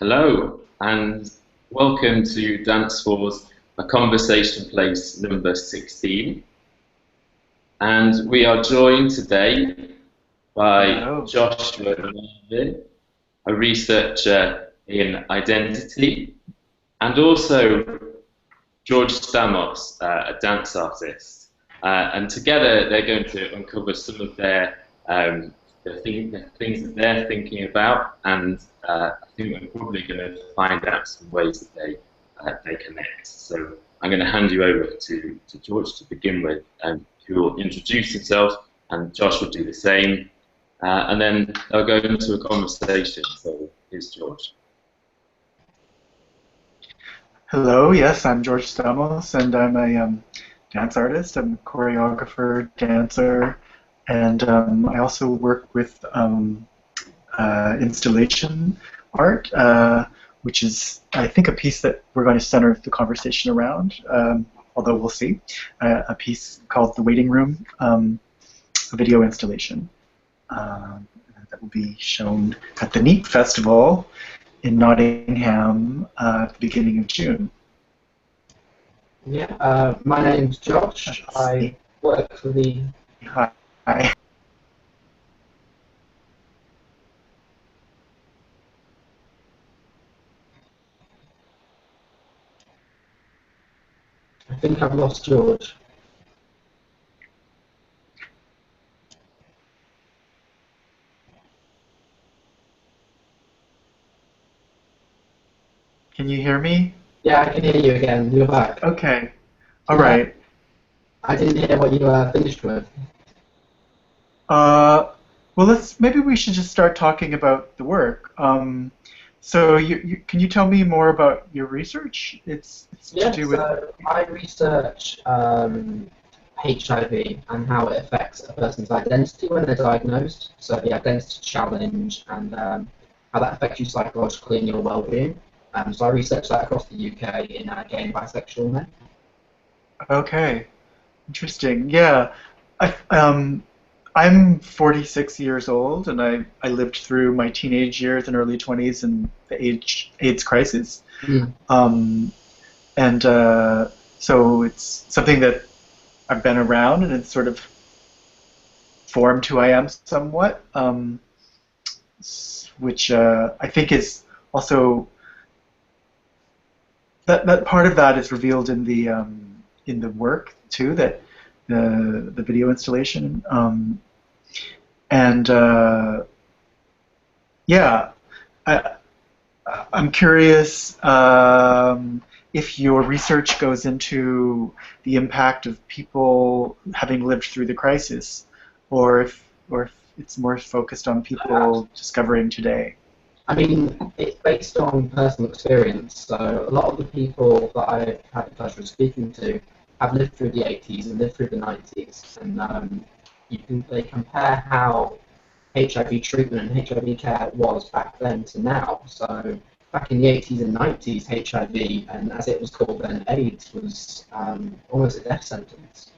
Hello, and welcome to Dance For's A Conversation Place number 16. And we are joined today by Joshua Marvin, a researcher in identity, and also George Stamos, a dance artist. And together they're going to uncover some of the things that they're thinking about, and I think we're probably going to find out some ways that they connect. So I'm going to hand you over to George to begin with, who will introduce himself, and Josh will do the same, and then they'll go into a conversation. So here's George. Hello, yes, I'm George Stamos, and I'm a dance artist. I'm a choreographer, dancer, and I also work with installation art, which is, I think, a piece that we're going to center the conversation around, although we'll see. A piece called The Waiting Room, a video installation that will be shown at the NEAT Festival in Nottingham at the beginning of June. Yeah, my name's Josh. I work for the... Hi. I think I've lost George. Can you hear me? Yeah, I can hear you again. You're back. Okay. All right. I didn't hear what you finished with. Well, maybe we should just start talking about the work. So, can you tell me more about your research? It's Yeah, to do with... so I research HIV and how it affects a person's identity when they're diagnosed. So the identity challenge and how that affects you psychologically and your well-being. So I research that across the UK in gay and bisexual men. Okay, interesting. Yeah, I'm 46 years old, and I lived through my teenage years and early 20s and the AIDS crisis. Mm. So it's something that I've been around, and it's sort of formed who I am somewhat, which I think is also that part of that is revealed in the work too, that the video installation, yeah, I'm curious if your research goes into the impact of people having lived through the crisis, or if it's more focused on people discovering today. I mean, it's based on personal experience, so a lot of the people that I've had the pleasure of speaking to have lived through the 80s and lived through the 90s, and they compare how HIV treatment and HIV care was back then to now. So back in the 80s and 90s, HIV, and as it was called then, AIDS, was almost a death sentence.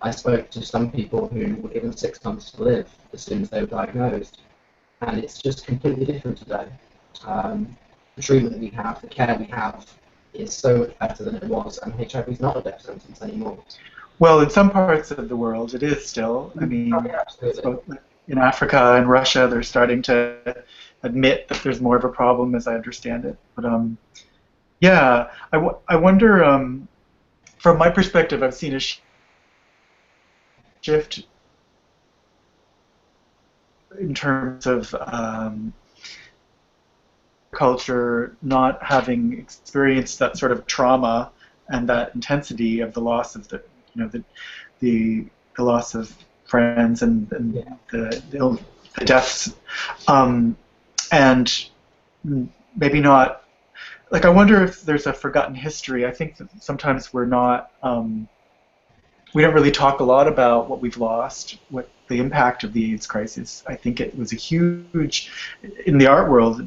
I spoke to some people who were given 6 months to live as soon as they were diagnosed. And it's just completely different today. The treatment we have, the care we have, is so much better than it was, and HIV is not a death sentence anymore. Well, in some parts of the world, it is still. I mean, in Africa and Russia, they're starting to admit that there's more of a problem, as I understand it. But yeah, I wonder. From my perspective, I've seen a shift in terms of culture not having experienced that sort of trauma and that intensity of the loss of the loss of friends and the deaths, and maybe not. Like, I wonder if there's a forgotten history. I think that sometimes we're not. We don't really talk a lot about what we've lost, what the impact of the AIDS crisis. I think it was a huge, in the art world,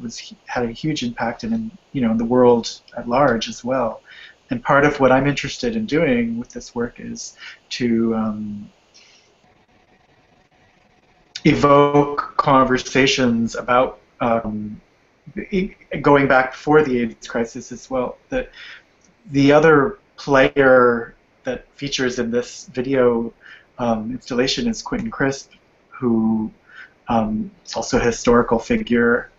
had a huge impact, and in the world at large as well. And part of what I'm interested in doing with this work is to evoke conversations about going back before the AIDS crisis as well, that the other player that features in this video installation is Quentin Crisp, who is also a historical figure.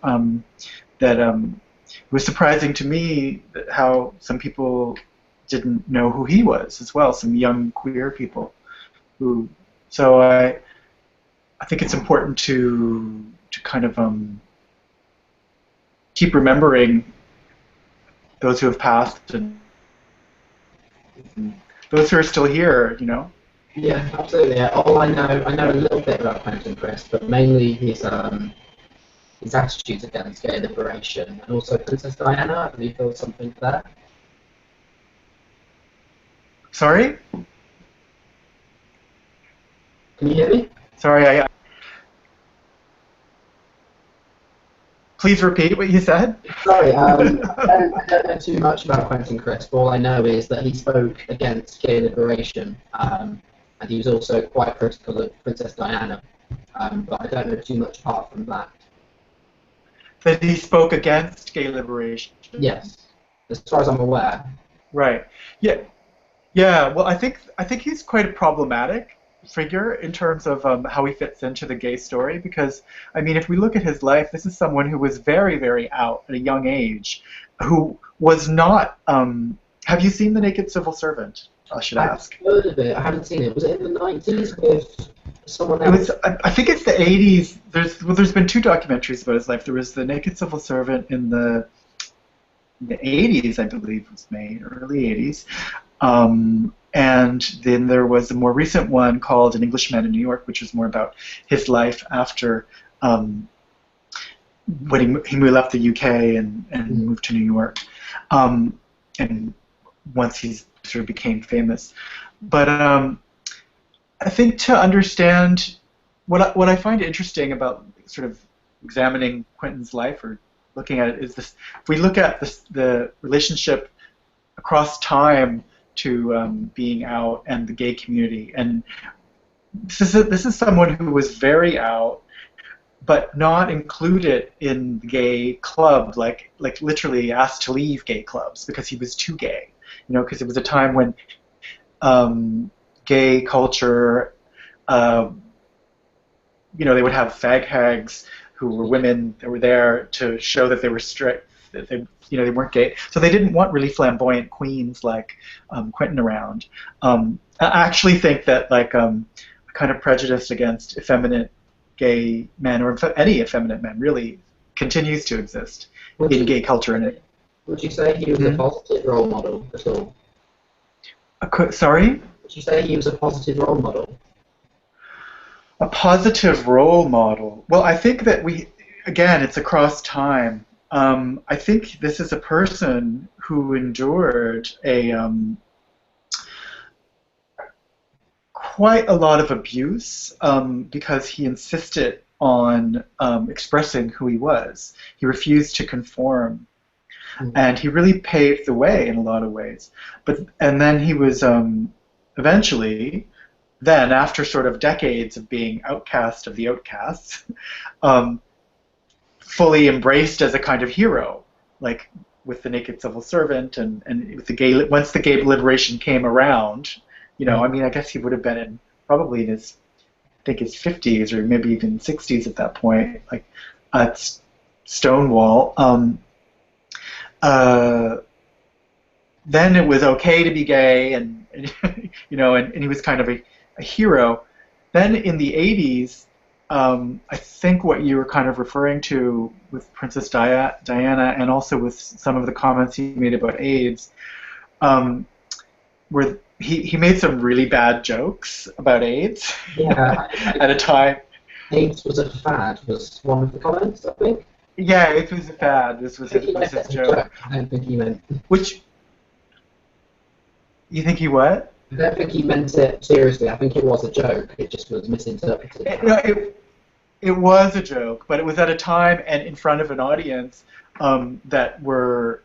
That it was surprising to me that how some people didn't know who he was as well, some young queer people. So I think it's important to kind of keep remembering those who have passed and those who are still here, you know. Yeah, absolutely. Yeah. All I know a little bit about Quentin Crisp, but mainly his attitudes against gay liberation, and also Princess Diana. I believe there was something there. Sorry? Can you hear me? Sorry, please repeat what you said. Sorry, I don't know too much about Quentin Crisp. All I know is that he spoke against gay liberation, and he was also quite critical of Princess Diana. But I don't know too much apart from that. That he spoke against gay liberation. Yes, as far as I'm aware. Right. Yeah. Yeah. Well, I think he's quite a problematic figure in terms of how he fits into the gay story, because I mean, if we look at his life, this is someone who was very, very out at a young age, who was not. Have you seen The Naked Civil Servant? I should ask. I've heard of it. I haven't seen it. Was it in the 90s with someone else? I think it's the 80s. There's been two documentaries about his life. There was The Naked Civil Servant in the 80s, I believe it was made, early 80s. And then there was a more recent one called An Englishman in New York, which was more about his life after when he left the UK and moved to New York, and once he sort of became famous. But I think to understand what I find interesting about sort of examining Quentin's life or looking at it is this: if we look at the relationship across time to being out and the gay community, and this is someone who was very out, but not included in the gay club, like literally asked to leave gay clubs because he was too gay, you know, because it was a time when gay culture, you know, they would have fag hags who were women that were there to show that they were straight, that they, you know, they weren't gay. So they didn't want really flamboyant queens like Quentin around. I actually think that like a kind of prejudice against effeminate gay men, or any effeminate men, really continues to exist in gay culture. And would you say he was a positive role model at all? Sorry? Would you say he was a positive role model? A positive role model. Well, I think that again, it's across time. I think this is a person who endured quite a lot of abuse because he insisted on expressing who he was. He refused to conform, and he really paved the way in a lot of ways. And then he was eventually, then after sort of decades of being outcast of the outcasts, fully embraced as a kind of hero, like with The Naked Civil Servant and with the gay. Once the gay liberation came around, you know, I mean, I guess he would have been probably in his, I think his 50s or maybe even 60s at that point, like at Stonewall. Then it was okay to be gay, and you know, and he was kind of a hero. Then in the 80s, I think what you were kind of referring to with Princess Diana, and also with some of the comments he made about AIDS, where he made some really bad jokes about AIDS. Yeah, at a time. AIDS was a fad, was one of the comments, I think. Yeah, it was a fad. This was his joke. I don't think he meant. Which, you think he what? I don't think he meant it seriously. I think it was a joke. It just was misinterpreted. It was a joke, but it was at a time and in front of an audience that were,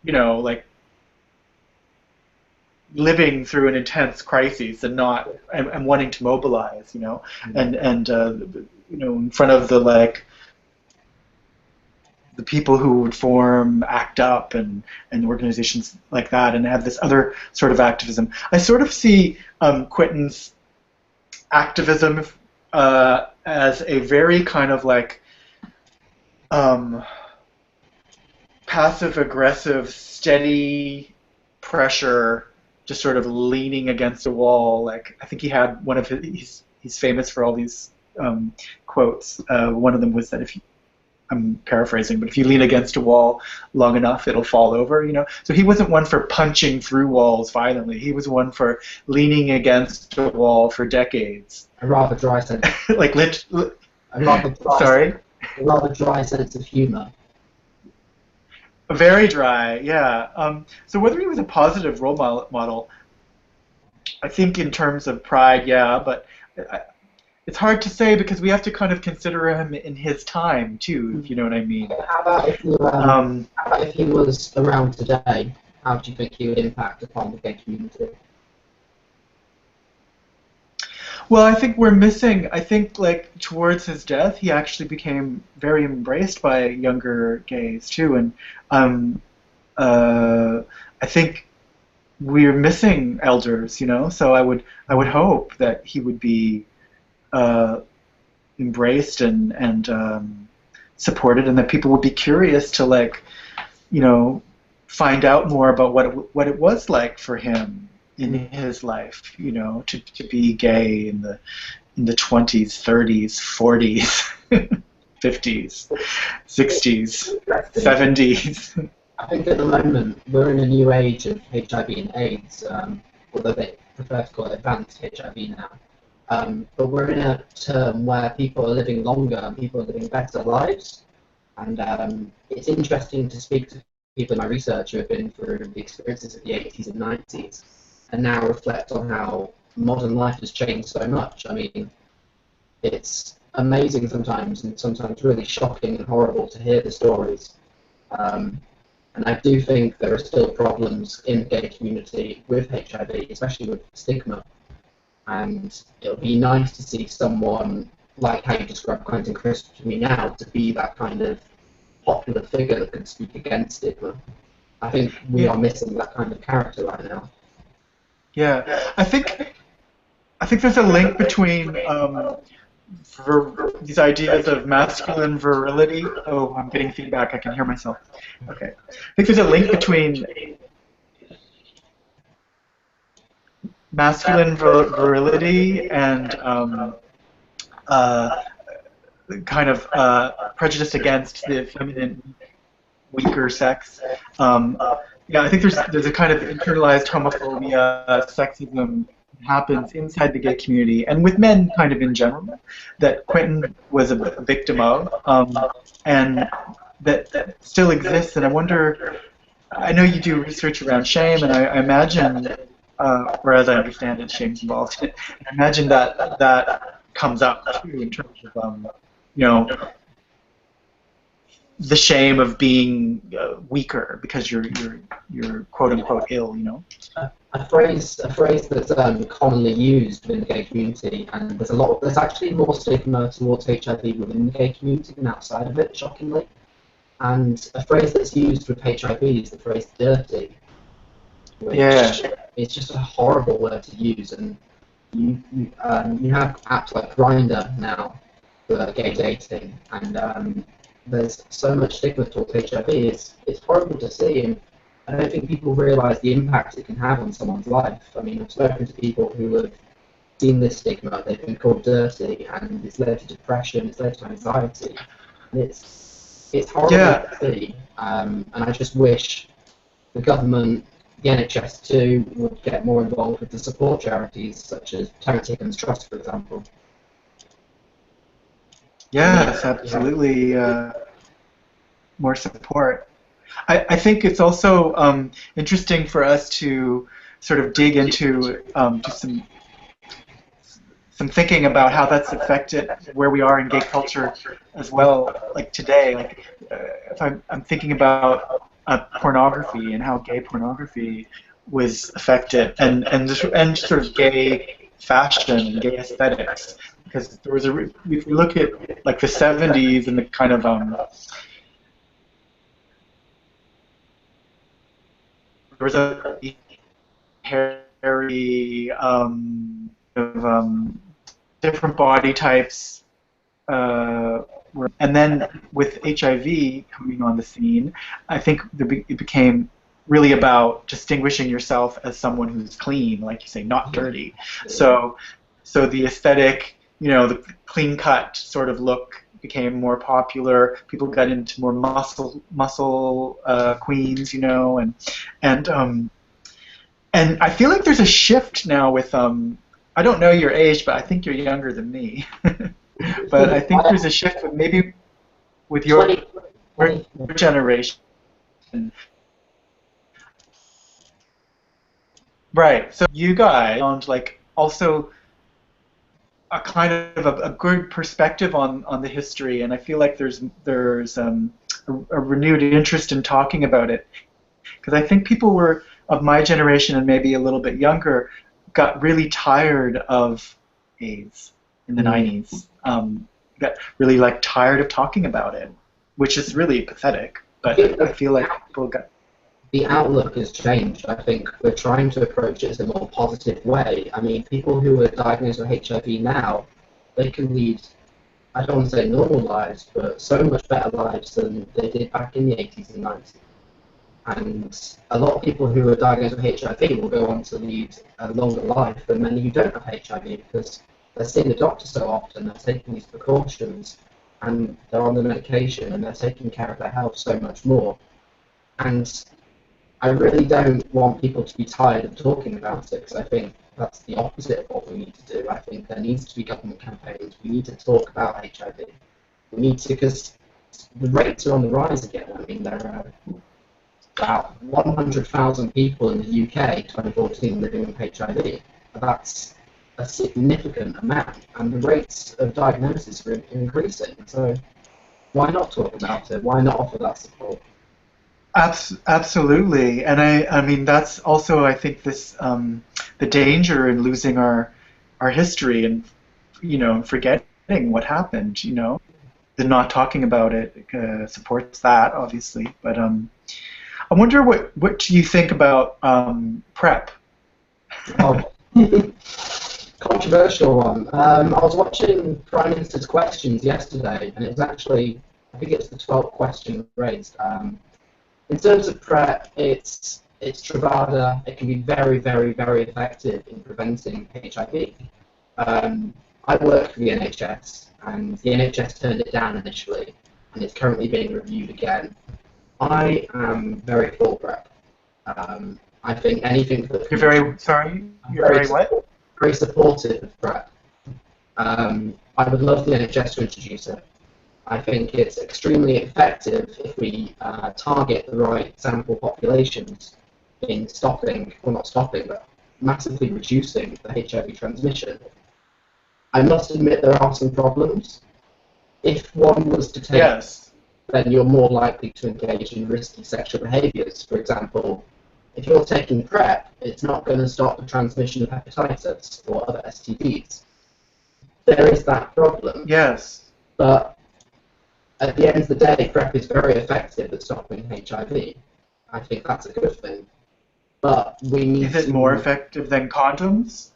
you know, like living through an intense crisis and not and wanting to mobilize, you know, and you know, in front of the like the people who would form ACT UP and organizations like that, and have this other sort of activism. I sort of see Quentin's activism as a very kind of like passive-aggressive, steady pressure, just sort of leaning against a wall. Like, I think he had one of his, he's famous for all these quotes. One of them was that I'm paraphrasing, but if you lean against a wall long enough, it'll fall over, you know? So he wasn't one for punching through walls violently. He was one for leaning against a wall for decades. A rather dry sense. Like, A rather dry sense of humour. Very dry, yeah. So whether he was a positive role model, I think in terms of pride, yeah, but it's hard to say because we have to kind of consider him in his time too, if you know what I mean. How about if he was around today? How do you think he would impact upon the gay community? Well, I think we're missing, I think like towards his death, he actually became very embraced by younger gays too, and I think we're missing elders, you know, so I would hope that he would be embraced and supported, and that people would be curious to, like, you know, find out more about what it was like for him in his life, you know, to be gay in the 20s, 30s, 40s, 50s, 60s, 70s. I think at the moment we're in a new age of HIV and AIDS, although they prefer to call it advanced HIV now. But we're in a term where people are living longer and people are living better lives. And it's interesting to speak to people in my research who have been through the experiences of the 80s and 90s and now reflect on how modern life has changed so much. I mean, it's amazing sometimes and sometimes really shocking and horrible to hear the stories. And I do think there are still problems in the gay community with HIV, especially with stigma. And it would be nice to see someone like how you described Quentin Crisp to me now, to be that kind of popular figure that could speak against stigma. I think we are missing that kind of character right now. Yeah, I think there's a link between these ideas of masculine virility. Oh, I'm getting feedback. I can hear myself. Okay, I think there's a link between masculine virility and kind of prejudice against the feminine, weaker sex. Yeah, I think there's a kind of internalized homophobia, sexism happens inside the gay community and with men kind of in general that Quentin was a victim of, and that still exists. And I wonder, I know you do research around shame, and I imagine, or as I understand it, shame's involved. I imagine that comes up too in terms of you know, the shame of being weaker because you're quote unquote ill, you know. A phrase that's commonly used in the gay community, and there's actually more stigma towards HIV within the gay community than outside of it, shockingly. And a phrase that's used with HIV is the phrase "dirty," which it's just a horrible word to use. And you have apps like Grindr now for gay dating, and there's so much stigma towards HIV. It's horrible to see, and I don't think people realise the impact it can have on someone's life. I mean, I've spoken to people who have seen this stigma, they've been called dirty, and it's led to depression, it's led to anxiety. And it's horrible to see, and I just wish the government, the NHS too, would get more involved with the support charities, such as Terence Hickens Trust, for example. Yes, absolutely. More support. I think it's also interesting for us to sort of dig into just some thinking about how that's affected where we are in gay culture as well. Like today, like if I'm thinking about pornography and how gay pornography was affected, and sort of gay fashion and gay aesthetics. Because there was if we look at like the 70s and the kind of was a hairy, different body types, and then with HIV coming on the scene, I think it became really about distinguishing yourself as someone who's clean, like you say, not dirty. So the aesthetic, the clean-cut sort of look became more popular. People got into more muscle queens, and I feel like there's a shift now with I don't know your age, but I think you're younger than me. But I think there's a shift maybe with your generation. Right. So you guys found like also a kind of a good perspective on the history, and I feel like there's a renewed interest in talking about it, because I think people were of my generation and maybe a little bit younger got really tired of AIDS in the 90s. Got really like tired of talking about it, which is really pathetic. But I feel like people got. The outlook has changed. I think we're trying to approach it in a more positive way. I mean, people who are diagnosed with HIV now, they can lead, I don't want to say normal lives, but so much better lives than they did back in the 80s and 90s. And a lot of people who are diagnosed with HIV will go on to lead a longer life than many who don't have HIV, because they're seeing the doctor so often, they're taking these precautions, and they're on the medication, and they're taking care of their health so much more. And I really don't want people to be tired of talking about it, because I think that's the opposite of what we need to do. I think there needs to be government campaigns. We need to talk about HIV. We need to, because the rates are on the rise again. I mean, there are about 100,000 people in the UK, 2014, living with HIV. That's a significant amount, and the rates of diagnosis are increasing. So why not talk about it? Why not offer that support? Absolutely, and I mean that's also I think this the danger in losing our history and forgetting what happened. The not talking about it supports that obviously, but I wonder what do you think about PrEP? Oh. Controversial one. I was watching Prime Minister's questions yesterday, and it was actually, I think it's the 12th question raised. In terms of PrEP, it's Truvada. It can be very, very, very effective in preventing HIV. I work for the NHS, and the NHS turned it down initially, and it's currently being reviewed again. I am very for PrEP. I think anything that... You're very, sorry? You're very what? Very supportive of PrEP. I would love the NHS to introduce it. I think it's extremely effective if we target the right sample populations in stopping, well not stopping, but massively reducing the HIV transmission. I must admit there are some problems. If one was to take, yes, then you're more likely to engage in risky sexual behaviours. For example, if you're taking PrEP, it's not going to stop the transmission of hepatitis or other STDs. There is that problem. Yes. But at the end of the day, PrEP is very effective at stopping HIV. I think that's a good thing. But we need Is it more effective than condoms?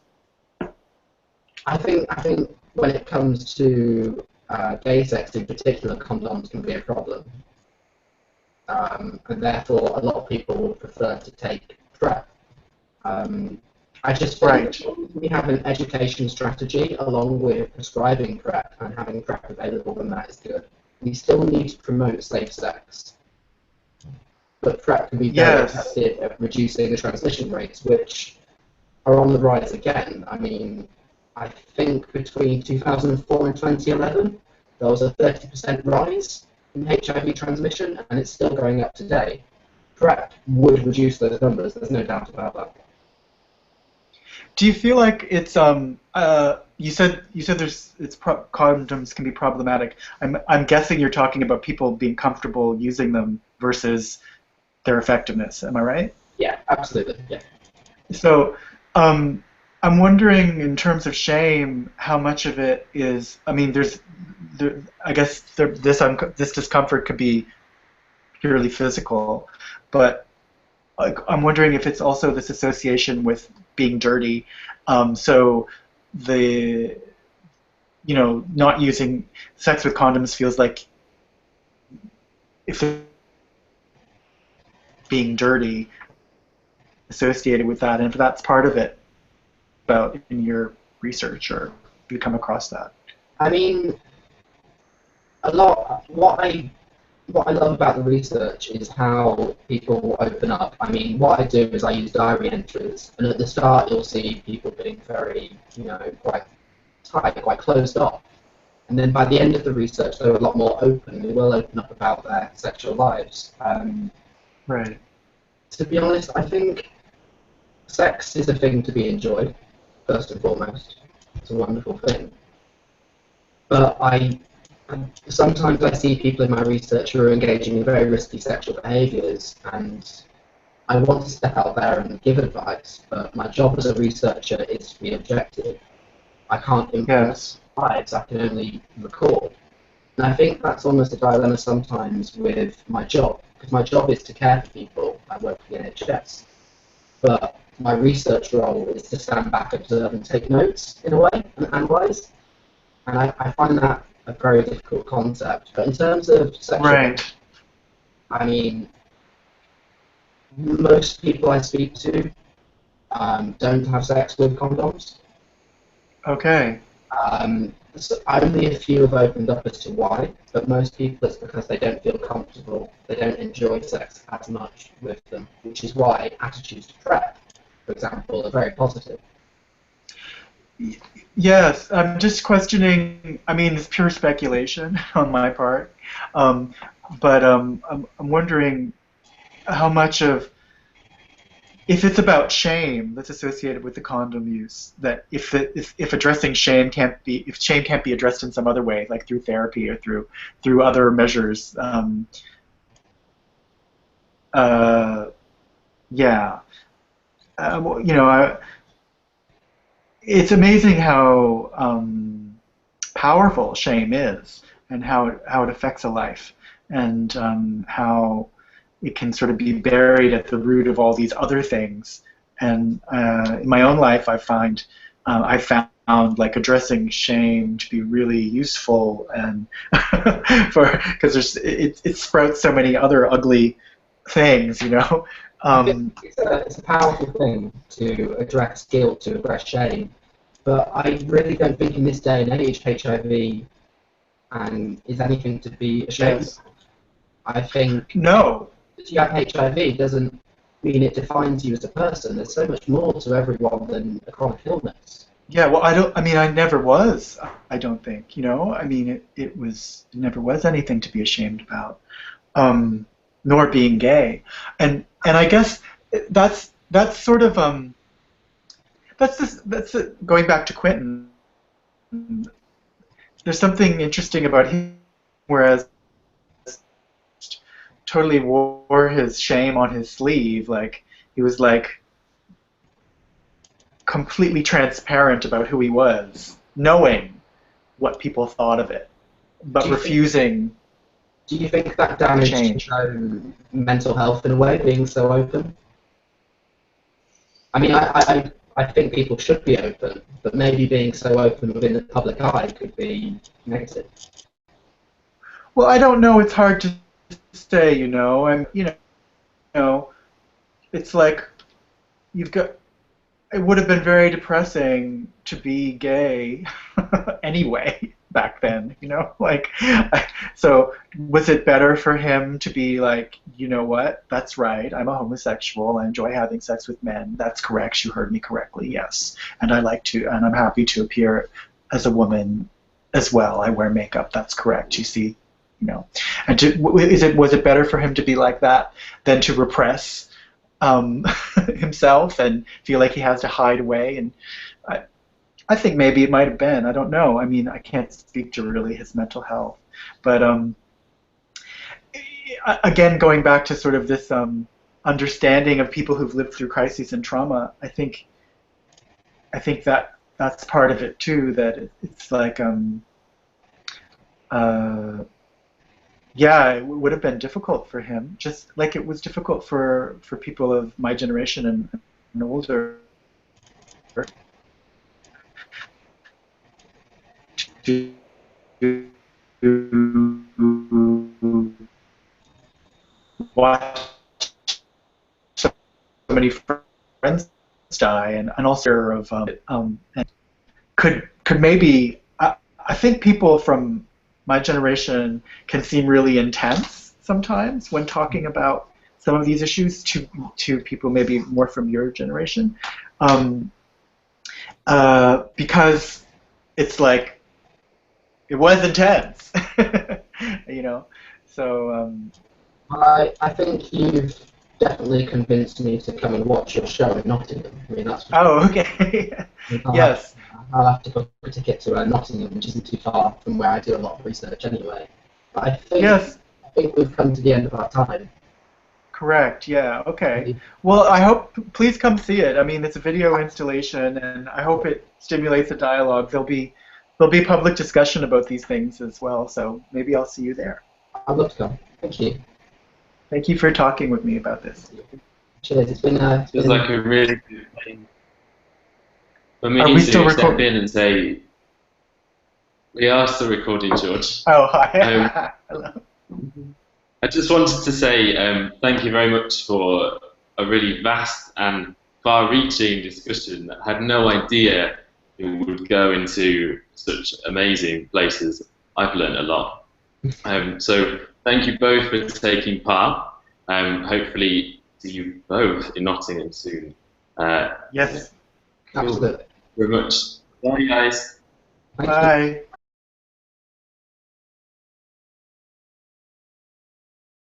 I think when it comes to gay sex in particular, condoms can be a problem. And therefore, a lot of people will prefer to take PrEP. I just think we have an education strategy along with prescribing PrEP, and having PrEP available, and that is good. We still need to promote safe sex. But PrEP can be very effective at reducing the transmission rates, which are on the rise again. I mean, I think between 2004 and 2011, there was a 30% rise in HIV transmission, and it's still going up today. PrEP would reduce those numbers, there's no doubt about that. Do you feel like it's you said condoms can be problematic. I'm guessing you're talking about people being comfortable using them versus their effectiveness. Am I right? Yeah, absolutely. Yeah. So I'm wondering, in terms of shame, how much of it is. I mean, I guess this discomfort could be purely physical, but like, I'm wondering if it's also this association with being dirty. So the not using sex with condoms feels like if they're being dirty associated with that, and if that's part of it about in your research or you come across that. I mean, a lot. What I love about the research is how people open up. I mean, what I do is I use diary entries, and at the start you'll see people being very, quite tight, quite closed off. And then by the end of the research, they're a lot more open. They will open up about their sexual lives. Right. To be honest, I think sex is a thing to be enjoyed, first and foremost. It's a wonderful thing. But sometimes I see people in my research who are engaging in very risky sexual behaviours, and I want to step out there and give advice, but my job as a researcher is to be objective. I can't influence lives, I can only record. And I think that's almost a dilemma sometimes with my job, because my job is to care for people. I work for the NHS. But my research role is to stand back, observe, and take notes, in a way, and analyse. And I find that a very difficult concept. But in terms of sexual, I mean, most people I speak to don't have sex with condoms. Okay. So only a few have opened up as to why, but most people it's because they don't feel comfortable, they don't enjoy sex as much with them, which is why attitudes to PrEP, for example, are very positive. Yes, I'm just questioning, I mean, it's pure speculation on my part, but I'm wondering how much of, if it's about shame that's associated with the condom use, that if addressing shame can't be, if shame can't be addressed in some other way, like through therapy or through other measures, yeah, it's amazing how powerful shame is, and how it affects a life, and how it can sort of be buried at the root of all these other things. And in my own life, I found like addressing shame to be really useful, and because it sprouts so many other ugly things, I think it's a powerful thing to address guilt, to address shame, but I really don't think in this day and age HIV is anything to be ashamed of. I think no. That you have HIV doesn't mean it defines you as a person. There's so much more to everyone than a chronic illness. Yeah, well, I never was. I don't think. I mean, it never was anything to be ashamed about, nor being gay, and I guess that's sort of going back to Quentin. There's something interesting about him, whereas totally wore his shame on his sleeve. Like, he was like completely transparent about who he was, knowing what people thought of it, but refusing. Do you think that damaged his own mental health in a way, being so open? I mean, I think people should be open, but maybe being so open within the public eye could be negative. Well, I don't know. It's hard to say, and it's like you've got. It would have been very depressing to be gay anyway back then, like. So was it better for him to be like, you know what? That's right. I'm a homosexual. I enjoy having sex with men. That's correct. You heard me correctly. Yes, and and I'm happy to appear as a woman as well. I wear makeup. That's correct. You see. And was it better for him to be like that than to repress himself and feel like he has to hide away? And I think maybe it might have been. I don't know. I mean, I can't speak to really his mental health, but again, going back to sort of this understanding of people who've lived through crises and trauma, I think that's part of it too. That it's like yeah, it would have been difficult for him, just like it was difficult for people of my generation and older to watch so many friends die, and also of and could maybe I think people from my generation can seem really intense sometimes when talking about some of these issues to people maybe more from your generation, because it's like it was intense, you know. So I think you've definitely convinced me to come and watch your show in Nottingham. I mean, that's for sure. oh, okay, yes. I'll have to book a ticket to Nottingham, which isn't too far from where I do a lot of research anyway. But Yes, I think we've come to the end of our time. correct. Yeah. Okay. Well, I hope. Please come see it. I mean, it's a video installation, and I hope it stimulates a dialogue. There'll be public discussion about these things as well. So maybe I'll see you there. I'd love to come. Thank you. Thank you for talking with me about this. Cheers. It's been Feels like a really good thing for me Are we to still step recording? in and say, we are still recording, George. Oh, hi. Hello. I just wanted to say thank you very much for a really vast and far-reaching discussion. I had no idea it would go into such amazing places. I've learned a lot. So thank you both for taking part. Hopefully see you both in Nottingham soon. Yes. Absolutely. Very much. Bye, guys. Thank you. Bye.